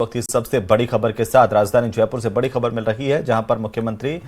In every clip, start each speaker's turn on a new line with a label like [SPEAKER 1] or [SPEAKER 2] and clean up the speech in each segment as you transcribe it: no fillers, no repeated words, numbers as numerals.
[SPEAKER 1] वक्त की सबसे बड़ी खबर के साथ राजधानी जयपुर से बड़ी खबर मिल रही है, जहां पर मुख्यमंत्री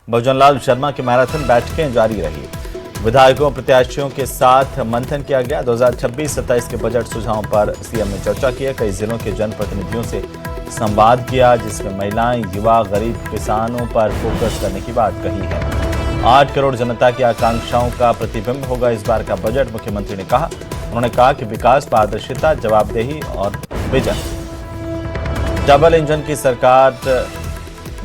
[SPEAKER 1] भुजन लाल शर्मा की मैराथन बैठकें जारी रही। विधायकों प्रत्याशियों के साथ मंथन किया गया। 2026-27 के बजट सुझावों पर सीएम ने चर्चा की। कई जिलों के जनप्रतिनिधियों से संवाद किया, जिसमें महिलाएं, युवा, गरीब किसानों पर फोकस करने की बात कही है। 8 करोड़ जनता की आकांक्षाओं का प्रतिबिंब होगा इस बार का बजट, मुख्यमंत्री ने कहा। उन्होंने कहा कि विकास, पारदर्शिता, जवाबदेही और विजन, डबल इंजन की सरकार,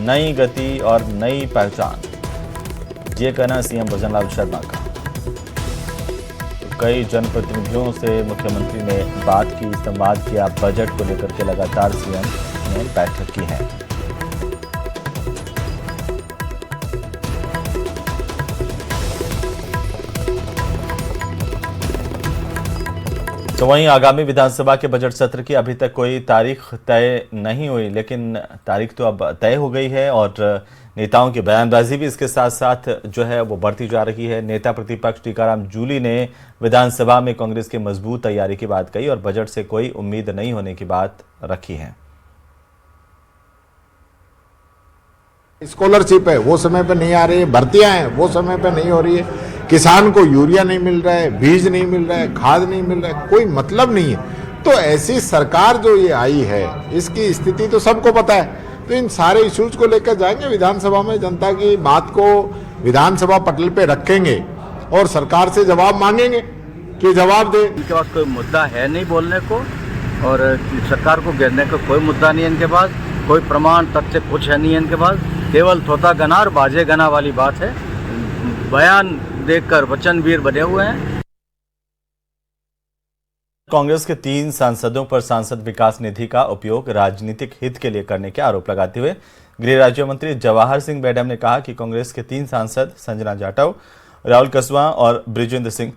[SPEAKER 1] नई गति और नई पहचान, ये कहना सीएम भुजन लाल शर्मा का। कई जनप्रतिनिधियों से मुख्यमंत्री ने बात की, संवाद किया। बजट को लेकर के लगातार सीएम ने बैठक की है। तो वहीं आगामी विधानसभा के बजट सत्र की अभी तक कोई तारीख तय नहीं हुई, लेकिन तारीख तो अब तय हो गई है और नेताओं की बयानबाजी भी इसके साथ साथ जो है वो बढ़ती जा रही है। नेता प्रतिपक्ष टीकाराम जूली ने विधानसभा में कांग्रेस की मजबूत तैयारी की बात कही और बजट से कोई उम्मीद नहीं होने की बात रखी है।
[SPEAKER 2] स्कॉलरशिप है वो समय पे नहीं आ रही है, भर्तियां हैं वो समय पे नहीं हो रही है, किसान को यूरिया नहीं मिल रहा है, बीज नहीं मिल रहा है, खाद नहीं मिल रहा है, कोई मतलब नहीं है। तो ऐसी सरकार जो ये आई है, इसकी स्थिति तो सबको पता है। तो इन सारे इश्यूज को लेकर जाएंगे विधानसभा में, जनता की बात को विधानसभा पटल पे रखेंगे और सरकार से जवाब मांगेंगे कि जवाब दे।
[SPEAKER 3] इनके पास कोई मुद्दा है नहीं बोलने को, और सरकार को घेरने का कोई मुद्दा नहीं है इनके पास, कोई प्रमाण तथ्य कुछ है नहीं है इनके पास। केवल तोता गना और बाजे गना वाली बात है। बयान देखकर वचनवीर बने हुए हैं।
[SPEAKER 1] कांग्रेस के 3 सांसदों पर सांसद विकास निधि का उपयोग राजनीतिक हित के लिए करने के आरोप लगाते हुए गृह राज्य मंत्री जवाहर सिंह बेडम ने कहा कि कांग्रेस के 3 सांसद संजना जाटव, राहुल कसवा और बृजेंद्र सिंह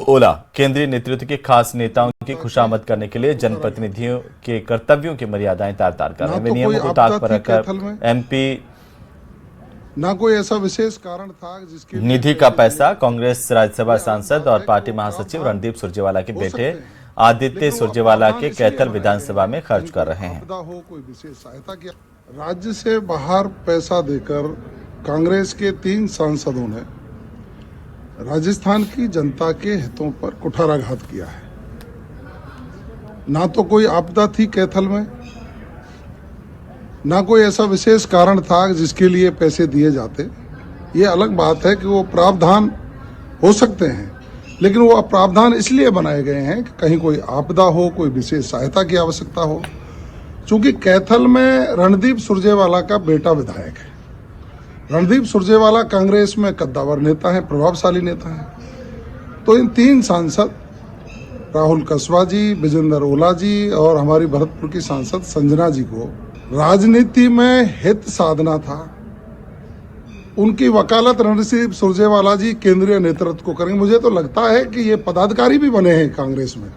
[SPEAKER 1] ओला केंद्रीय नेतृत्व के खास नेताओं की खुशामद करने के लिए जनप्रतिनिधियों के कर्तव्यों की मर्यादाएं तार-तार कर रहे हैं। वे नियमों को ताक पर रखकर एमपी
[SPEAKER 4] ना कोई ऐसा विशेष कारण था जिसके
[SPEAKER 1] निधि का पैसा कांग्रेस राज्यसभा सांसद और पार्टी महासचिव रणदीप सुरजेवाला के बेटे आदित्य सुरजेवाला के कैथल विधानसभा में खर्च कर रहे हैं।
[SPEAKER 4] हो कोई विशेष सहायता किया, राज्य से बाहर पैसा देकर कांग्रेस के 3 सांसदों ने राजस्थान की जनता के हितों पर कुठाराघात किया है। ना तो कोई आपदा थी कैथल में, ना कोई ऐसा विशेष कारण था जिसके लिए पैसे दिए जाते। ये अलग बात है कि वो प्रावधान हो सकते हैं, लेकिन वो प्रावधान इसलिए बनाए गए हैं कि कहीं कोई आपदा हो, कोई विशेष सहायता की आवश्यकता हो। चूंकि कैथल में रणदीप सुरजेवाला का बेटा विधायक है। रणदीप सुरजेवाला कांग्रेस में कद्दावर नेता है, प्रभावशाली नेता है। तो इन 3 सांसद राहुल कसवा जी, बृजेंद्र ओला जी और हमारी भरतपुर की सांसद संजना जी को राजनीति में हित साधना था। उनकी वकालत रणदीप सुरजेवाला जी केंद्रीय नेतृत्व को करेंगे। मुझे तो लगता है कि ये पदाधिकारी भी बने हैं कांग्रेस में,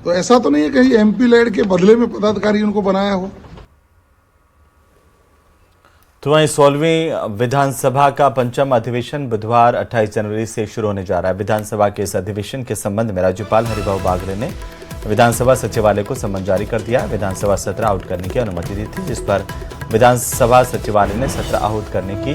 [SPEAKER 4] तो ऐसा तो नहीं है कहीं एमपी लैड के बदले में पदाधिकारी उनको बनाया हो।
[SPEAKER 1] तो वहीं 16वीं विधानसभा का पंचम अधिवेशन बुधवार 28 जनवरी से शुरू होने जा रहा है। विधानसभा के इस अधिवेशन के संबंध में राज्यपाल हरिभाऊ बागले ने विधानसभा सचिवालय को सम्मन जारी कर दिया। विधानसभा सत्र आहूत करने की अनुमति दी थी, जिस पर विधानसभा सचिवालय ने सत्र आहूत करने की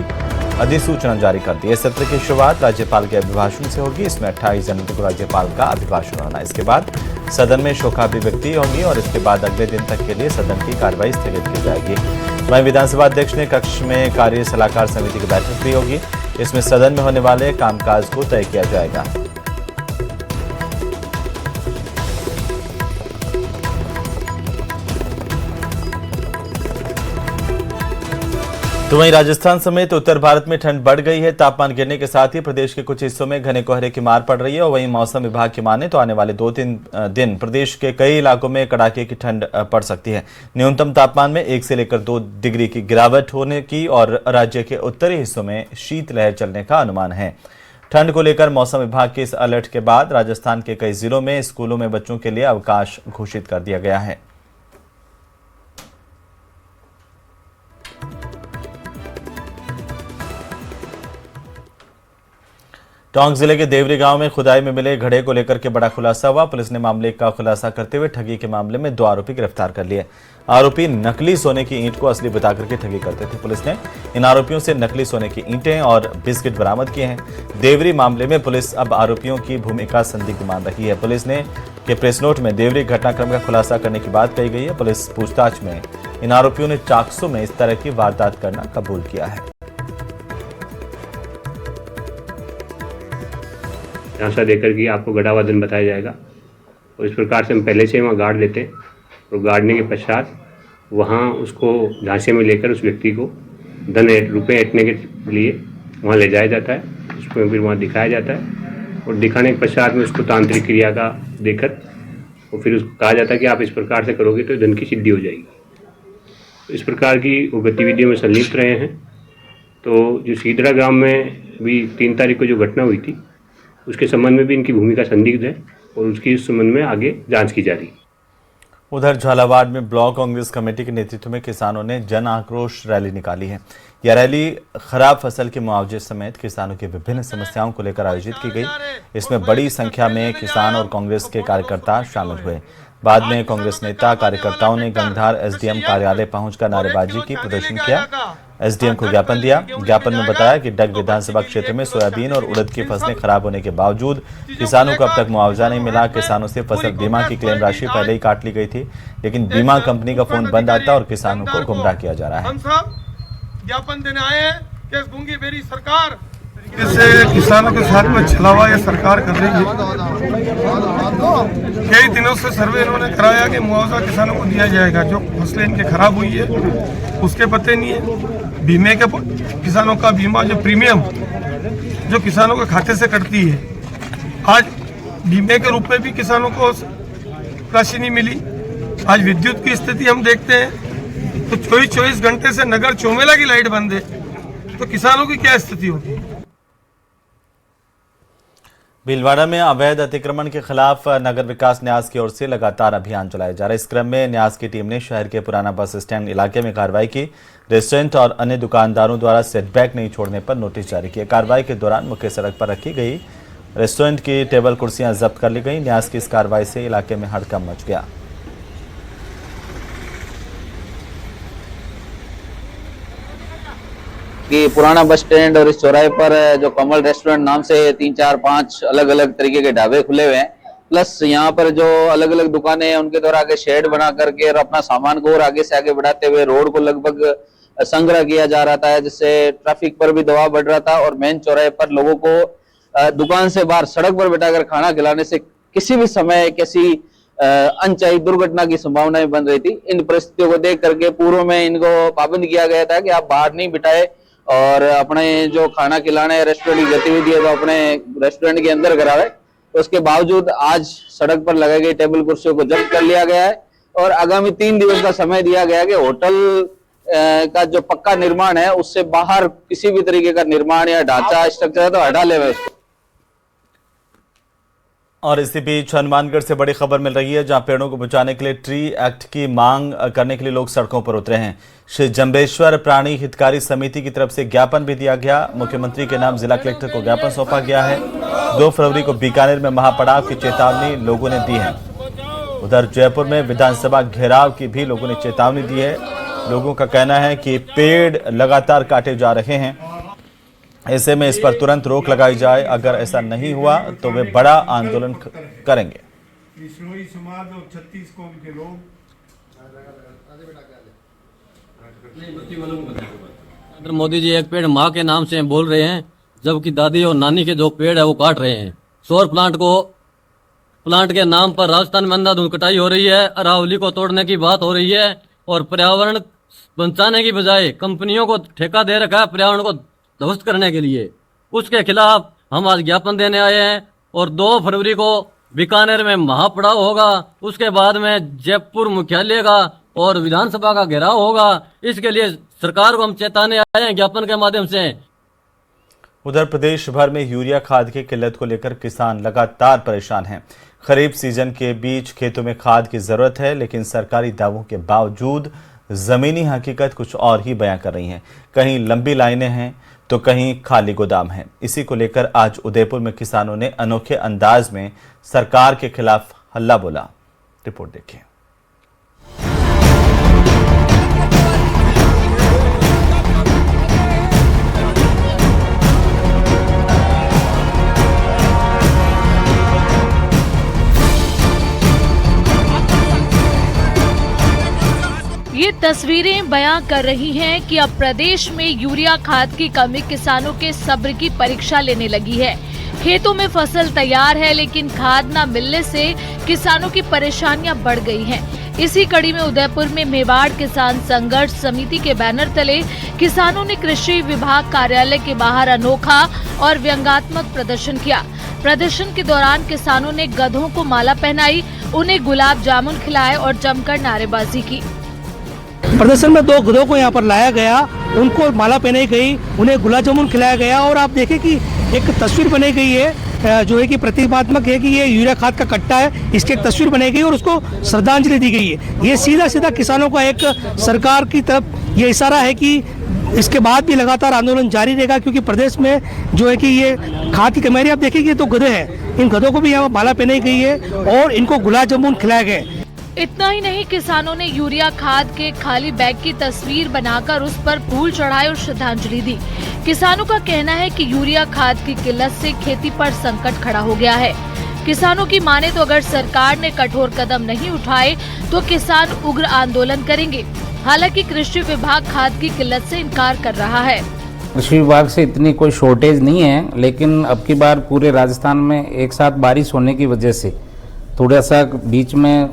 [SPEAKER 1] अधिसूचना जारी कर दी है। सत्र की शुरुआत राज्यपाल के अभिभाषण से होगी। इसमें 28 जनवरी को राज्यपाल का अभिभाषण होना, इसके बाद सदन में शोकाभिव्यक्ति होगी और इसके बाद अगले दिन तक के लिए सदन की कार्यवाही स्थगित की जाएगी। वहीं विधानसभा अध्यक्ष ने कक्ष में कार्य सलाहकार समिति की बैठक भी होगी। इसमें सदन में होने वाले कामकाज को तय किया जाएगा। तो वहीं राजस्थान समेत उत्तर भारत में ठंड बढ़ गई है। तापमान गिरने के साथ ही प्रदेश के कुछ हिस्सों में घने कोहरे की मार पड़ रही है और वहीं मौसम विभाग की माने तो आने वाले 2-3 दिन प्रदेश के कई इलाकों में कड़ाके की ठंड पड़ सकती है। न्यूनतम तापमान में 1 से लेकर 2 डिग्री की गिरावट होने की और राज्य के उत्तरी हिस्सों में शीतलहर चलने का अनुमान है। ठंड को लेकर मौसम विभाग के इस अलर्ट के बाद राजस्थान के कई जिलों में स्कूलों में बच्चों के लिए अवकाश घोषित कर दिया गया है। टोंक जिले के देवरी गांव में खुदाई में मिले घड़े को लेकर के बड़ा खुलासा हुआ। पुलिस ने मामले का खुलासा करते हुए ठगी के मामले में 2 आरोपी गिरफ्तार कर लिए। आरोपी नकली सोने की ईंट को असली बता करके ठगी करते थे। पुलिस ने इन आरोपियों से नकली सोने की ईंटें और बिस्किट बरामद किए हैं। देवरी मामले में पुलिस अब आरोपियों की भूमिका संदिग्ध मान रही है। पुलिस ने के प्रेस नोट में देवरी घटनाक्रम का खुलासा करने की बात कही गई है। पुलिस पूछताछ में इन आरोपियों ने चाकसू में इस तरह की वारदात करना कबूल किया है।
[SPEAKER 5] झांसा देकर कि आपको गढ़ावादन बताया जाएगा और इस प्रकार से हम पहले से वहाँ गाड़ लेते हैं और गाड़ने के पश्चात वहाँ उसको झांसे में लेकर उस व्यक्ति को रुपए ऐंठने के लिए वहाँ ले जाया जाता है। उसको फिर वहाँ दिखाया जाता है और दिखाने के पश्चात में उसको तांत्रिक क्रिया का देकर और फिर उसको कहा जाता है कि आप इस प्रकार से करोगे तो धन की सिद्धि हो जाएगी। तो इस प्रकार की वो गतिविधियों में संलिप्त रहे हैं। तो जो सीदरा ग्राम में भी 3 तारीख को जो घटना हुई थी उसके संबंध में भी इनकी भूमिका संदिग्ध है और उसकी इस संबंध में आगे जांच की जा रही है।
[SPEAKER 1] उधर झालावाड़ में ब्लॉक कांग्रेस कमेटी के नेतृत्व में किसानों ने जन आक्रोश रैली निकाली है। यह रैली खराब फसल के मुआवजे समेत किसानों की विभिन्न समस्याओं को लेकर आयोजित की गई। इसमें बड़ी संख्या में किसान और कांग्रेस के कार्यकर्ता शामिल हुए। बाद में कांग्रेस नेता कार्यकर्ताओं ने गंगधार एसडीएम कार्यालय पहुंचकर नारेबाजी की, प्रदर्शन किया। एसडीएम को ज्ञापन दिया। ज्ञापन में बताया कि डग विधानसभा क्षेत्र में सोयाबीन और उड़द की फसलें खराब होने के बावजूद किसानों को अब तक मुआवजा नहीं मिला। किसानों से फसल बीमा की क्लेम राशि पहले ही काट ली गई थी, लेकिन बीमा कंपनी का फोन बंद आता और किसानों को गुमराह किया जा रहा है।
[SPEAKER 6] हम सब ज्ञापन देने आए हैं कि गूंगी बेरी सरकार जैसे किसानों के साथ में छलावा ये सरकार कर रही है। कई दिनों से सर्वे इन्होंने कराया कि मुआवजा किसानों को दिया जाएगा। जो फसलें इनके खराब हुई है उसके पते नहीं है। बीमे के किसानों का बीमा जो प्रीमियम जो किसानों के खाते से कटती है, आज बीमे के रूप में भी किसानों को राशि नहीं मिली। आज विद्युत की स्थिति हम देखते हैं तो 24 घंटे से नगर चौमेला की लाइट बंद है, तो किसानों की क्या स्थिति होगी।
[SPEAKER 1] भीलवाड़ा में अवैध अतिक्रमण के खिलाफ नगर विकास न्यास की ओर से लगातार अभियान चलाया जा रहा है। इस क्रम में न्यास की टीम ने शहर के पुराना बस स्टैंड इलाके में कार्रवाई की। रेस्टोरेंट और अन्य दुकानदारों द्वारा सेटबैक नहीं छोड़ने पर नोटिस जारी किए। कार्रवाई के दौरान मुख्य सड़क पर रखी गई रेस्टोरेंट की टेबल कुर्सियां जब्त कर ली गई। न्यास की इस कार्रवाई से इलाके में हड़कंप मच गया।
[SPEAKER 7] कि पुराना बस स्टैंड और इस चौराहे पर जो कमल रेस्टोरेंट नाम से 3, 4, 5 अलग अलग तरीके के ढाबे खुले हुए हैं, प्लस यहाँ पर जो अलग अलग दुकानें हैं उनके द्वारा आगे शेड बना करके और अपना सामान को और आगे से आगे बढ़ाते हुए रोड को लगभग संग्रह किया जा रहा था, जिससे ट्रैफिक पर भी दबाव बढ़ रहा था और मेन चौराहे पर लोगों को दुकान से बाहर सड़क पर बैठाकर खाना खिलाने से किसी भी समय किसी अनचाही दुर्घटना की संभावनाएं बन रही थी। इन परिस्थितियों को देख करके पूर्व में इनको पाबंद किया गया था कि आप बाहर नहीं बिठाए और अपने जो खाना खिलाने रेस्टोरेंट की गतिविधि है तो अपने रेस्टोरेंट के अंदर करावे। तो उसके बावजूद आज सड़क पर लगाई गई टेबल कुर्सियों को जब्त कर लिया गया है और आगामी 3 दिवस का समय दिया गया है कि होटल का जो पक्का निर्माण है उससे बाहर किसी भी तरीके का निर्माण या ढांचा स्ट्रक्चर है तो हटा लेवे उसको।
[SPEAKER 1] और इसी बीच हनुमानगढ़ से बड़ी खबर मिल रही है, जहां पेड़ों को बचाने के लिए ट्री एक्ट की मांग करने के लिए लोग सड़कों पर उतरे हैं। श्री जंबेश्वर प्राणी हितकारी समिति की तरफ से ज्ञापन भी दिया गया। मुख्यमंत्री के नाम जिला कलेक्टर को ज्ञापन सौंपा गया है। 2 फरवरी को बीकानेर में महापड़ाव की चेतावनी लोगों ने दी है। उधर जयपुर में विधानसभा घेराव की भी लोगों ने चेतावनी दी है। लोगों का कहना है कि पेड़ लगातार काटे जा रहे हैं, ऐसे में इस पर तुरंत रोक लगाई जाए। अगर ऐसा नहीं हुआ तो वे बड़ा आंदोलन करेंगे।
[SPEAKER 6] समाज और 36 कौम के लोग
[SPEAKER 8] मोदी जी एक पेड़ माँ के नाम से बोल रहे हैं, जबकि दादी और नानी के जो पेड़ है वो काट रहे हैं। सौर प्लांट के नाम पर राजस्थान में अंधाधुंध कटाई हो रही है, अरावली को तोड़ने की बात हो रही है और पर्यावरण बचाने की बजाय कंपनियों को ठेका दे रखा है पर्यावरण को ध्वस्त करने के लिए। उसके खिलाफ हम आज ज्ञापन देने आए हैं और 2 फरवरी को बीकानेर में महापड़ाव होगा। उसके बाद में जयपुर मुख्यालय का और विधानसभा का घेराव होगा। इसके लिए सरकार को हम चेताने आए हैं ज्ञापन के माध्यम से।
[SPEAKER 1] उधर प्रदेश भर में यूरिया खाद की किल्लत को लेकर किसान लगातार परेशान हैं। खरीफ सीजन के बीच खेतों में खाद की जरूरत है, लेकिन सरकारी दावों के बावजूद जमीनी हकीकत कुछ और ही बयां कर रही हैं। कहीं लंबी लाइनें हैं तो कहीं खाली गोदाम है। इसी को लेकर आज उदयपुर में किसानों ने अनोखे अंदाज में सरकार के खिलाफ हल्ला बोला। रिपोर्ट देखिए।
[SPEAKER 9] ये तस्वीरें बयां कर रही हैं कि अब प्रदेश में यूरिया खाद की कमी किसानों के सब्र की परीक्षा लेने लगी है। खेतों में फसल तैयार है, लेकिन खाद न मिलने से किसानों की परेशानियां बढ़ गई हैं। इसी कड़ी में उदयपुर में मेवाड़ किसान संघर्ष समिति के बैनर तले किसानों ने कृषि विभाग कार्यालय के बाहर अनोखा और व्यंग्यात्मक प्रदर्शन किया। प्रदर्शन के दौरान किसानों ने गधों को माला पहनाई, उन्हें गुलाब जामुन खिलाए और जमकर नारेबाजी की।
[SPEAKER 10] प्रदर्शन में 2 गधों को यहाँ पर लाया गया, उनको माला पहनाई गई, उन्हें गुलाब जामुन खिलाया गया और आप देखें कि एक तस्वीर बनाई गई है जो है कि प्रतीकात्मक है कि ये यूरिया खाद का कट्टा है, इसकी एक तस्वीर बनाई गई और उसको श्रद्धांजलि दी गई है। ये सीधा किसानों का एक सरकार की तरफ ये इशारा है कि इसके बाद भी लगातार आंदोलन जारी रहेगा, क्योंकि प्रदेश में जो है कि ये खाद की कमी। आप देखिए कि ये 2 गधे हैं, इन गधों को भी यहाँ माला पहनाई गई है और इनको गुलाब जामुन खिलाए गए।
[SPEAKER 9] इतना ही नहीं, किसानों ने यूरिया खाद के खाली बैग की तस्वीर बनाकर उस पर फूल चढ़ाए और श्रद्धांजलि दी। किसानों का कहना है कि यूरिया खाद की किल्लत से खेती पर संकट खड़ा हो गया है। किसानों की माने तो अगर सरकार ने कठोर कदम नहीं उठाए तो किसान उग्र आंदोलन करेंगे। हालांकि कृषि विभाग खाद की किल्लत से इनकार कर रहा है।
[SPEAKER 11] कृषि विभाग से इतनी कोई शॉर्टेज नहीं है, लेकिन अब की बार पूरे राजस्थान में एक साथ बारिश होने की वजह से थोड़ा सा बीच में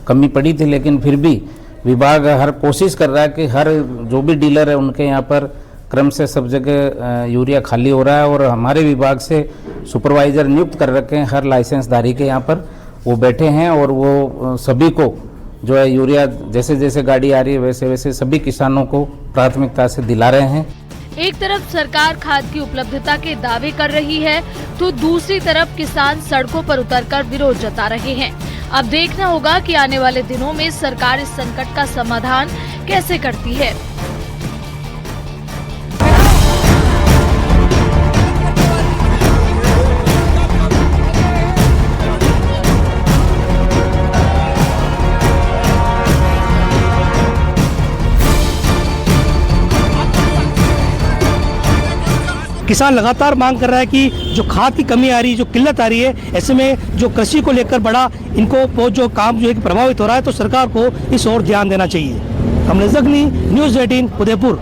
[SPEAKER 11] कमी पड़ी थी, लेकिन फिर भी विभाग हर कोशिश कर रहा है कि हर जो भी डीलर है उनके यहाँ पर क्रम से सब जगह यूरिया खाली हो रहा है। और हमारे विभाग से सुपरवाइज़र नियुक्त कर रखे हैं हर लाइसेंसधारी के यहाँ पर, वो बैठे हैं और वो सभी को जो है यूरिया जैसे जैसे गाड़ी आ रही है वैसे वैसे सभी किसानों को प्राथमिकता से दिला रहे हैं।
[SPEAKER 9] एक तरफ सरकार खाद की उपलब्धता के दावे कर रही है तो दूसरी तरफ किसान सड़कों पर उतरकर विरोध जता रहे हैं। अब देखना होगा कि आने वाले दिनों में सरकार इस संकट का समाधान कैसे करती है।
[SPEAKER 10] किसान लगातार मांग कर रहा है कि जो खाद की कमी आ रही है, जो किल्लत आ रही है, ऐसे में जो कृषि को लेकर बड़ा इनको जो काम जो है कि प्रभावित हो रहा है, तो सरकार को इस ओर ध्यान देना चाहिए। कमलेश जगनी, न्यूज़ 18 उदयपुर।